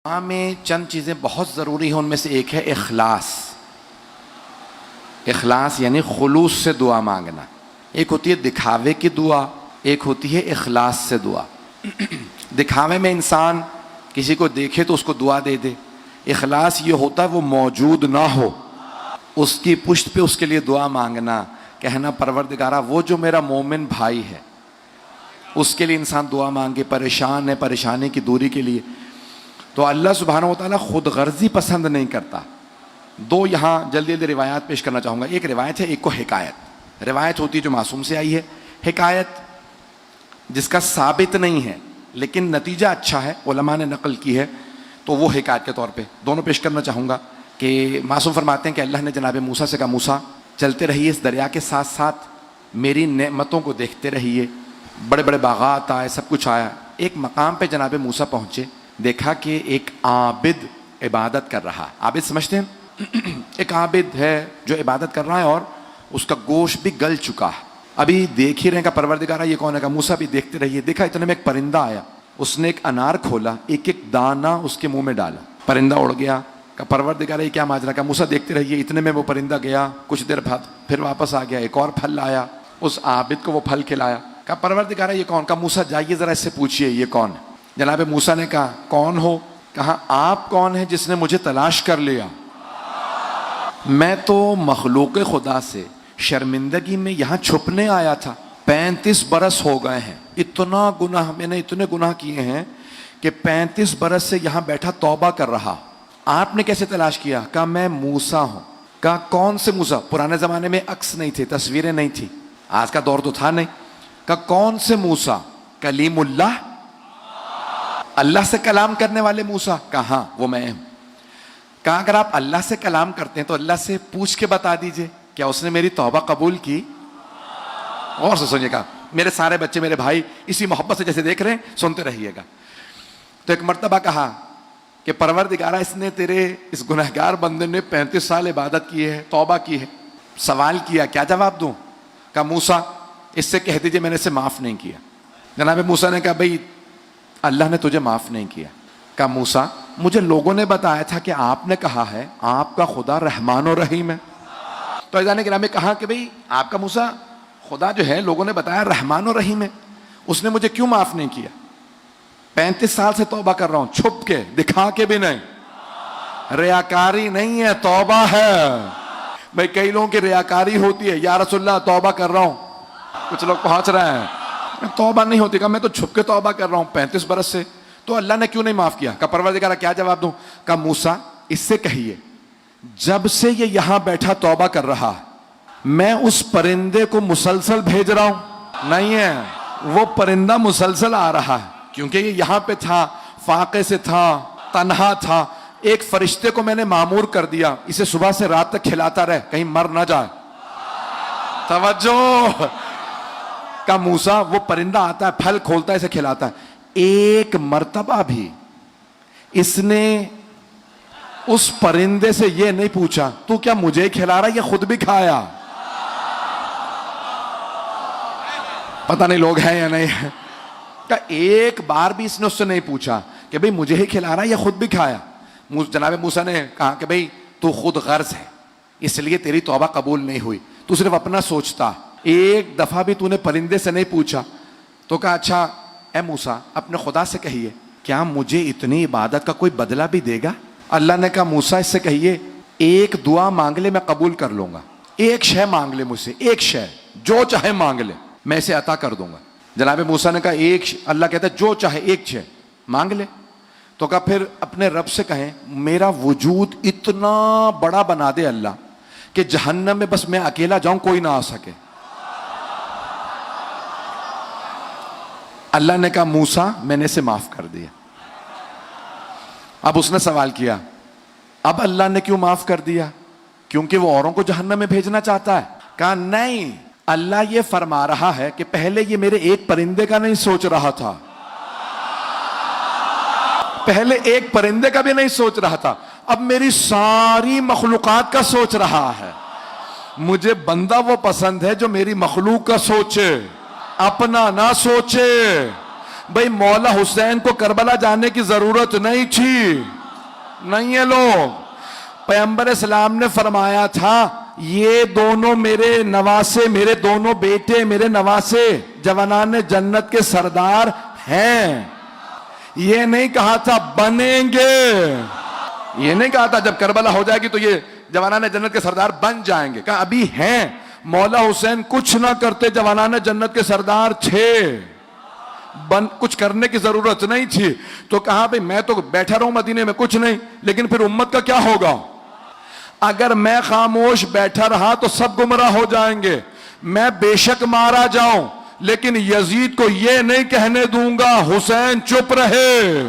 دعا میں چند چیزیں بہت ضروری ہیں، ان میں سے ایک ہے اخلاص۔ اخلاص یعنی خلوص سے دعا مانگنا۔ ایک ہوتی ہے دکھاوے کی دعا، ایک ہوتی ہے اخلاص سے دعا۔ دکھاوے میں انسان کسی کو دیکھے تو اس کو دعا دے دے، اخلاص یہ ہوتا ہے وہ موجود نہ ہو، اس کی پشت پہ اس کے لیے دعا مانگنا، کہنا پروردگارہ وہ جو میرا مومن بھائی ہے اس کے لیے انسان دعا مانگے، پریشان ہے پریشانی کی دوری کے لیے۔ تو اللہ سبحانہ و تعالیٰ خود غرضی پسند نہیں کرتا۔ دو یہاں جلدی جلدی روایات پیش کرنا چاہوں گا، ایک روایت ہے، ایک کو حکایت۔ روایت ہوتی ہے جو معصوم سے آئی ہے، حکایت جس کا ثابت نہیں ہے لیکن نتیجہ اچھا ہے، علماء نے نقل کی ہے، تو وہ حکایت کے طور پہ دونوں پیش کرنا چاہوں گا۔ کہ معصوم فرماتے ہیں کہ اللہ نے جناب موسیٰ سے کہا، موسیٰ چلتے رہیے اس دریا کے ساتھ ساتھ، میری نعمتوں کو دیکھتے رہیے، بڑے بڑے باغات آئے، سب کچھ آیا۔ ایک مقام پہ جناب موسیٰ پہنچے، دیکھا کہ ایک عابد عبادت کر رہا۔ عابد سمجھتے ہیں؟ ایک عابد ہے جو عبادت کر رہا ہے اور اس کا گوشت بھی گل چکا ہے، ابھی دیکھ ہی رہے ہیں کہ پروردگارہ یہ کون ہے؟ کہ موسیٰ بھی دیکھتے رہیے۔ دیکھا اتنے میں ایک پرندہ آیا، اس نے ایک انار کھولا، ایک ایک دانہ اس کے منہ میں ڈالا، پرندہ اڑ گیا۔ کہ پروردگارہ یہ کیا ماجرا؟ کہ موسیٰ دیکھتے رہیے۔ اتنے میں وہ پرندہ گیا، کچھ دیر بعد پھر واپس آ گیا، ایک اور پھل لایا، اس عابد کو وہ پھل کھلایا۔ کہ پروردگارہ یہ کون؟ کہ موسیٰ جائیے ذرا اس سے پوچھئے یہ کون ہے۔ جناب موسیٰ نے کہا کون ہو؟ کہا آپ کون ہیں جس نے مجھے تلاش کر لیا؟ میں تو مخلوق خدا سے شرمندگی میں یہاں چھپنے آیا تھا، 35 برس ہو گئے ہیں، اتنا گناہ میں نے اتنے گناہ کیے ہیں کہ 35 برس سے یہاں بیٹھا توبہ کر رہا۔ آپ نے کیسے تلاش کیا؟ کہا میں موسیٰ ہوں۔ کہا کون سے موسیٰ؟ پرانے زمانے میں عکس نہیں تھے، تصویریں نہیں تھی، آج کا دور تو تھا نہیں۔ کہا کون سے موسیٰ؟ کلیم اللہ، اللہ سے کلام کرنے والے موسیٰ؟ کہا ہاں وہ میں ہوں۔ کہا اگر آپ اللہ سے کلام کرتے ہیں تو اللہ سے پوچھ کے بتا دیجئے کیا اس نے میری توبہ قبول کی؟ اور سے سنیے گا، میرے سارے بچے میرے بھائی اسی محبت سے جیسے دیکھ رہے ہیں سنتے رہیے گا۔ تو ایک مرتبہ کہا کہ پروردگارہ اس نے تیرے اس گنہگار بندے نے 35 سال عبادت کی ہے، توبہ کی ہے۔ سوال کیا کیا جواب دوں؟ کہا موسیٰ اس سے کہہ دیجئے میں نے اسے معاف نہیں کیا۔ جناب موسیٰ نے کہا بھئی اللہ نے تجھے معاف نہیں کیا۔ کہا موسیٰ مجھے لوگوں نے بتایا تھا کہ آپ نے کہا ہے آپ کا خدا رحمان و رحیم ہے۔ تو عزیزان کرام نے کہا کہ بھئی آپ کا موسیٰ خدا جو ہے لوگوں نے بتایا رحمان و رحیم ہے، اس نے مجھے کیوں معاف نہیں کیا؟ 35 سال سے توبہ کر رہا ہوں، چھپ کے، دکھا کے بھی نہیں، ریاکاری نہیں ہے، توبہ ہے۔ بھئی کئی لوگوں کی ریاکاری ہوتی ہے، یا رسول اللہ توبہ کر رہا ہوں، کچھ لوگ پہنچ رہے ہیں، توبہ نہیں ہوتی۔ کہا میں تو چھپ کے توبہ کر رہا ہوں 35 برس سے، تو اللہ نے کیوں نہیں معاف کیا؟ کہا پروردگارہ کیا جواب دوں؟ کہا موسیٰ اس سے کہیے جب سے یہ یہاں بیٹھا توبہ کر رہا میں اس پرندے کو مسلسل بھیج رہا ہوں، نہیں ہے وہ پرندہ مسلسل آ رہا ہے، کیونکہ یہ یہاں پہ تھا، فاقے سے تھا، تنہا تھا، ایک فرشتے کو میں نے مامور کر دیا اسے صبح سے رات تک کھلاتا رہے کہیں مر نہ جائے۔ توجہ! کہا موسیٰ وہ پرندہ آتا ہے، پھل کھولتا ہے، اسے کھلاتا ہے۔ ایک مرتبہ بھی اس نے اس پرندے سے یہ نہیں پوچھا تو کیا مجھے کھلا رہا ہے یا خود بھی کھایا؟ پتہ نہیں لوگ ہیں یا نہیں ہے۔ کہ ایک بار بھی اس نے اس سے نہیں پوچھا کہ بھئی مجھے ہی کھلا رہا ہے یا خود بھی کھایا؟ جناب موسیٰ نے کہا کہ بھئی تو خود غرض ہے اس لیے تیری توبہ قبول نہیں ہوئی، تو صرف اپنا سوچتا، ایک دفعہ بھی تو نے پرندے سے نہیں پوچھا۔ تو کہا اچھا اے موسیٰ اپنے خدا سے کہیے کیا مجھے اتنی عبادت کا کوئی بدلہ بھی دے گا؟ اللہ نے کہا موسیٰ اس سے کہیے ایک دعا مانگ لے میں قبول کر لوں گا، ایک شے مانگ لے مجھ سے، ایک شے جو چاہے مانگ لے میں اسے عطا کر دوں گا۔ جناب موسیٰ نے کہا ایک اللہ کہتا ہے جو چاہے ایک شے مانگ لے۔ تو کہا پھر اپنے رب سے کہیں میرا وجود اتنا بڑا بنا دے اللہ کہ جہنم میں بس میں اکیلا جاؤں کوئی نہ آ سکے۔ اللہ نے کہا موسیٰ میں نے اسے معاف کر دیا۔ اب اس نے سوال کیا اب اللہ نے کیوں معاف کر دیا؟ کیونکہ وہ اوروں کو جہنم میں بھیجنا چاہتا ہے؟ کہا نہیں، اللہ یہ فرما رہا ہے کہ پہلے یہ میرے ایک پرندے کا نہیں سوچ رہا تھا، پہلے ایک پرندے کا بھی نہیں سوچ رہا تھا، اب میری ساری مخلوقات کا سوچ رہا ہے۔ مجھے بندہ وہ پسند ہے جو میری مخلوق کا سوچے، اپنا نہ سوچے۔ بھئی مولا حسین کو کربلا جانے کی ضرورت نہیں تھی. نہیں ہے لوگ. پیغمبر اسلام نے فرمایا تھا یہ دونوں میرے نواسے، میرے دونوں بیٹے، میرے نواسے جوانان جنت کے سردار ہیں. یہ نہیں کہا تھا بنیں گے، یہ نہیں کہا تھا جب کربلا ہو جائے گی تو یہ جوانان جنت کے سردار بن جائیں گے. کہا ابھی ہیں. مولا حسین کچھ نہ کرتے جوانان جنت کے سردار تھے، کچھ کرنے کی ضرورت نہیں تھی. تو کہا بھئی میں تو بیٹھا رہوں مدینے میں کچھ نہیں، لیکن پھر امت کا کیا ہوگا؟ اگر میں خاموش بیٹھا رہا تو سب گمراہ ہو جائیں گے. میں بے شک مارا جاؤں لیکن یزید کو یہ نہیں کہنے دوں گا حسین چپ رہے.